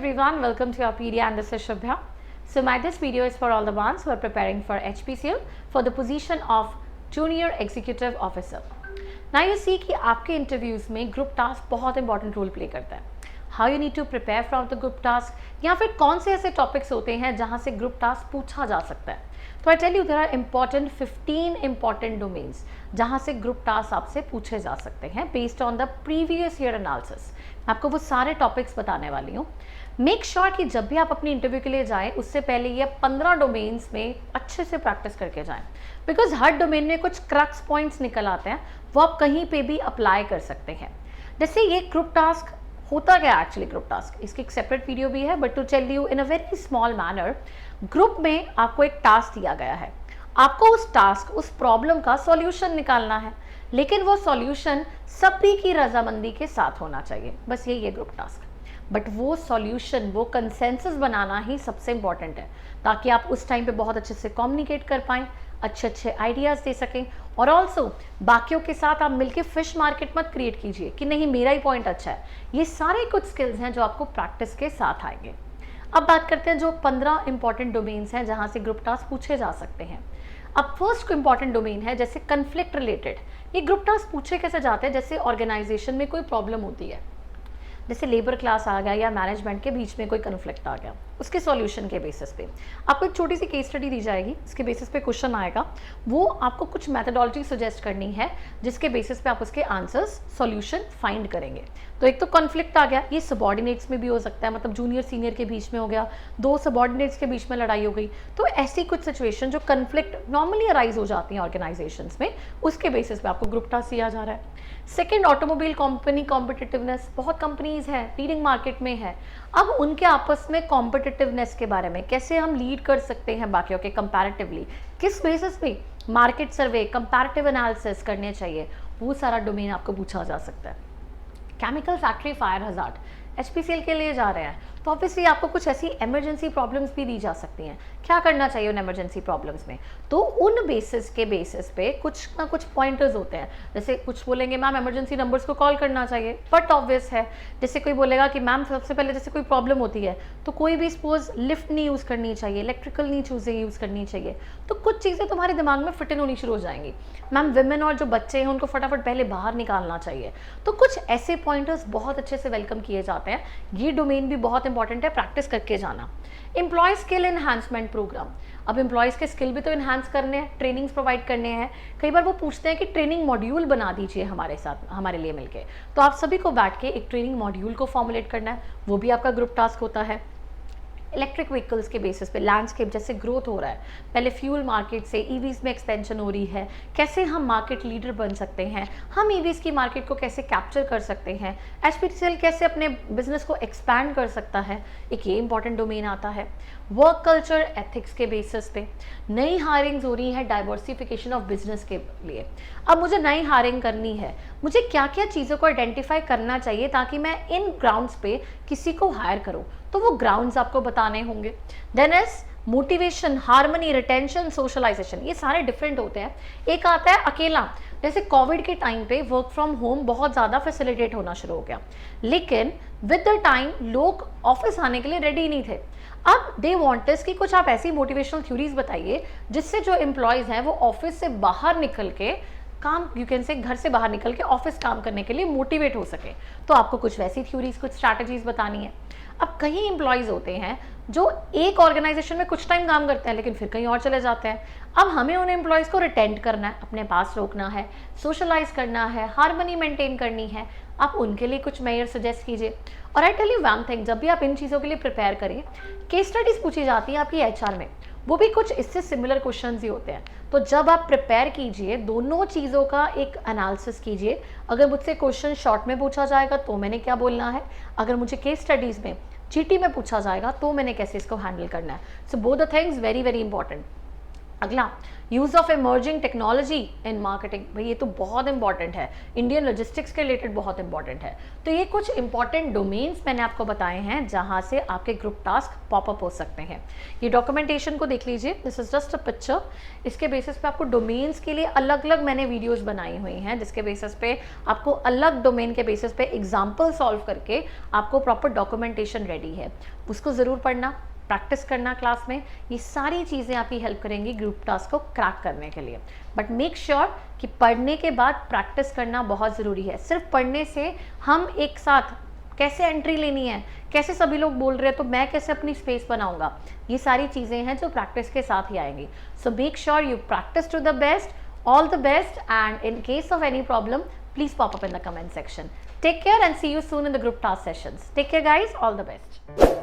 everyone, welcome to our PD and this is Shubhya. This video is for all the ones who are preparing for HPCL for the position of Junior Executive Officer. Now you see कि आपके interviews में group task बहुत important role play करता है. How you need to prepare from the group task या फिर कौन से ऐसे topics होते हैं जहाँ से group task पूछा जा सकता है. तो I tell you there are 15 important domains जहाँ से group task आपसे पूछे जा सकते हैं based on the previous year analysis. मैं आपको वो सारे टॉपिक्स बताने वाली हूँ. मेक श्योर कि जब भी आप अपनी इंटरव्यू के लिए जाएं उससे पहले ये 15 डोमेन्स में अच्छे से प्रैक्टिस करके जाएं, बिकॉज हर डोमेन में कुछ क्रक्स पॉइंट्स निकल आते हैं, वो आप कहीं पे भी अप्लाई कर सकते हैं. जैसे ये ग्रुप टास्क होता क्या एक्चुअली, ग्रुप टास्क इसकी एक सेपरेट वीडियो भी है, but to tell you in a very small manner, group में आपको एक टास्क दिया गया है. आपको उस टास्क, उस प्रॉब्लम का सॉल्यूशन निकालना है, लेकिन वो सॉल्यूशन सभी की रजामंदी के साथ होना चाहिए. बस यही है ग्रुप टास्क. बट वो सॉल्यूशन, वो कंसेंसस बनाना ही सबसे इंपॉर्टेंट है, ताकि आप उस टाइम पे बहुत अच्छे से कम्युनिकेट कर पाएँ, अच्छे अच्छे आइडियाज़ दे सकें. और ऑल्सो बाकियों के साथ आप मिलके फिश मार्केट मत क्रिएट कीजिए कि नहीं मेरा ही पॉइंट अच्छा है. ये सारे कुछ स्किल्स हैं जो आपको प्रैक्टिस के साथ आएंगे. अब बात करते हैं जो 15 इंपॉर्टेंट डोमेन्स हैं जहाँ से ग्रुप टास्क पूछे जा सकते हैं. अब फर्स्ट इंपॉर्टेंट डोमेन है जैसे कन्फ्लिक्ट रिलेटेड. ये ग्रुप टास्क पूछे कैसे जाते हैं, जैसे ऑर्गेनाइजेशन में कोई प्रॉब्लम होती है, जैसे लेबर क्लास आ गया या मैनेजमेंट के बीच में कोई कन्फ्लिक्ट आ गया, उसके सॉल्यूशन के बेसिस पे आपको एक छोटी सी केस स्टडी दी जाएगी. इसके बेसिस पे क्वेश्चन आएगा, वो आपको कुछ मेथडोलॉजी सजेस्ट करनी है जिसके बेसिस पे आप उसके आंसर्स, सॉल्यूशन फाइंड करेंगे. तो एक तो कॉन्फ्लिक्ट आ गया, ये सबॉर्डिनेट्स में भी हो सकता है, मतलब जूनियर सीनियर के बीच में हो गया, दो सबॉर्डिनेट्स के बीच में लड़ाई हो गई. तो ऐसी कुछ सिचुएशन जो कन्फ्लिक्ट नॉर्मली अराइज हो जाती हैं ऑर्गेनाइजेशंस में, उसके बेसिस पे आपको ग्रुप टास्क दिया जा रहा है. Second, automobile company competitiveness. बहुत कंपनीज हैं, लीडिंग मार्केट में है. अब उनके आपस में कॉम्पिटिटिवनेस के बारे में, कैसे हम लीड कर सकते हैं बाकियों के कंपैरेटिवली, किस बेसिस पे मार्केट सर्वे, कंपैरेटिव एनालिसिस करने चाहिए, वो सारा डोमेन आपको पूछा जा सकता है. Chemical factory fire hazard, HPCL के लिए जा रहे हैं, तो ऑब्वियसली आपको कुछ ऐसी इमरजेंसी प्रॉब्लम्स भी दी जा सकती हैं. क्या करना चाहिए उन इमरजेंसी प्रॉब्लम्स में, तो उन बेसिस पे कुछ ना कुछ पॉइंटर्स होते हैं. जैसे कुछ बोलेंगे मैम इमरजेंसी नंबर्स को कॉल करना चाहिए, बट ऑब्वियस है. जैसे कोई बोलेगा कि मैम सबसे पहले जैसे कोई प्रॉब्लम होती है तो कोई भी सपोज लिफ्ट नहीं यूज़ करनी चाहिए, इलेक्ट्रिकल नहीं चीज़ें यूज़ करनी चाहिए. तो कुछ चीज़ें तुम्हारे दिमाग में फिट इन होनी शुरू हो जाएंगी. मैम विमेन और जो बच्चे हैं उनको फटाफट पहले बाहर निकालना चाहिए. तो कुछ ऐसे पॉइंटर्स बहुत अच्छे से वेलकम किए जाते हैं. ये डोमेन भी बहुत इंपॉर्टेंट है, प्रैक्टिस करके जाना. Employ skill enhancement program. अब एम्प्लॉयज़ के स्किल भी तो इन्हांस करने हैं, ट्रेनिंग्स प्रोवाइड करने हैं. कई बार वो पूछते हैं कि ट्रेनिंग मॉड्यूल बना दीजिए हमारे साथ, हमारे लिए मिलके. तो आप सभी को बैठ के एक ट्रेनिंग मॉड्यूल को फॉर्मुलेट करना है, वो भी आपका ग्रुप टास्क होता है. इलेक्ट्रिक व्हीकल्स के बेसिस पे लैंडस्केप जैसे ग्रोथ हो रहा है, पहले फ्यूल मार्केट से ईवीज में एक्सपेंशन हो रही है, कैसे हम मार्केट लीडर बन सकते हैं, हम ईवीज की मार्केट को कैसे कैप्चर कर सकते हैं, HPCL कैसे अपने बिजनेस को एक्सपैंड कर सकता है, एक ये इंपॉर्टेंट डोमेन आता है. वर्क कल्चर एथिक्स के बेसिस पे नई हायरिंग्स हो रही है डाइवर्सिफिकेशन ऑफ बिजनेस के लिए. अब मुझे नई हायरिंग करनी है, मुझे क्या क्या चीज़ों को आइडेंटिफाई करना चाहिए ताकि मैं इन ग्राउंड्स पे किसी को हायर करूँ, तो वो ग्राउंड्स आपको बताने होंगे. Then is motivation, harmony, retention, socialization. ये सारे डिफरेंट होते हैं. एक आता है अकेला. जैसे कोविड के टाइम पे वर्क फ्रॉम होम बहुत ज़्यादा फैसिलिटेट होना शुरू हो गया, लेकिन विद द टाइम लोग ऑफिस आने के लिए रेडी नहीं थे. अब दे वांट अस कि कुछ आप ऐसी मोटिवेशनल थ्योरीज बताइए जिससे जो एम्प्लॉयज़ हैं वो ऑफिस से बाहर निकल के काम, यू कैन से घर से बाहर निकल के ऑफिस काम करने के लिए मोटिवेट हो सके. तो आपको कुछ वैसी थ्योरीज, कुछ स्ट्रैटेजीज बतानी है. अब कई एम्प्लॉयज़ होते हैं जो एक ऑर्गेनाइजेशन में कुछ टाइम काम करते हैं लेकिन फिर कहीं और चले जाते हैं. अब हमें उन एम्प्लॉयज़ को रिटेंट करना है, अपने पास रोकना है, सोशलाइज करना है, हार्मनी मेंटेन करनी है. आप उनके लिए कुछ मेयर सजेस्ट कीजिए. और I tell you one thing, जब भी आप इन चीज़ों के लिए प्रिपेयर करिए, केस स्टडीज पूछी जाती हैं आपकी HR में, वो भी कुछ इससे सिमिलर क्वेश्चंस ही होते हैं. तो जब आप प्रिपेयर कीजिए, दोनों चीज़ों का एक एनालिसिस कीजिए. अगर मुझसे क्वेश्चन शॉर्ट में पूछा जाएगा तो मैंने क्या बोलना है, अगर मुझे केस स्टडीज़ में GT में पूछा जाएगा तो मैंने कैसे इसको हैंडल करना है. So both the things very very important. अगला, use of emerging technology in marketing. भाई ये तो बहुत इंपॉर्टेंट है, इंडियन लॉजिस्टिक्स के रिलेटेड बहुत इंपॉर्टेंट है। तो ये कुछ इंपॉर्टेंट डोमेन्स मैंने आपको बताए हैं जहाँ से आपके ग्रुप टास्क पॉपअप हो सकते हैं। ये डॉक्यूमेंटेशन को देख लीजिए, this is just a picture. इसके बेसिस पे आपको डोमेन्स के लिए अलग अलग मैंने वीडियोज बनाई हुई हैं, जिसके बेसिस पे आपको अलग डोमेन के बेसिस पे एग्जाम्पल सॉल्व करके आपको प्रॉपर डॉक्यूमेंटेशन रेडी है, उसको ज़रूर पढ़ना, प्रैक्टिस करना क्लास में। ये सारी चीज़ें आपकी हेल्प करेंगी ग्रुप टास्क को क्रैक करने के लिए। बट मेक श्योर कि पढ़ने के बाद प्रैक्टिस करना बहुत ज़रूरी है। सिर्फ पढ़ने से हम एक साथ कैसे एंट्री लेनी है, कैसे सभी लोग बोल रहे हैं तो मैं कैसे अपनी स्पेस बनाऊंगा, ये सारी चीज़ें हैं जो प्रैक्टिस के साथ ही आएंगी। So make sure you practice to the best, all the best, and in case of any problem please pop up in the comment section. Take care and see you soon in the group task sessions. Take care guys, all the best.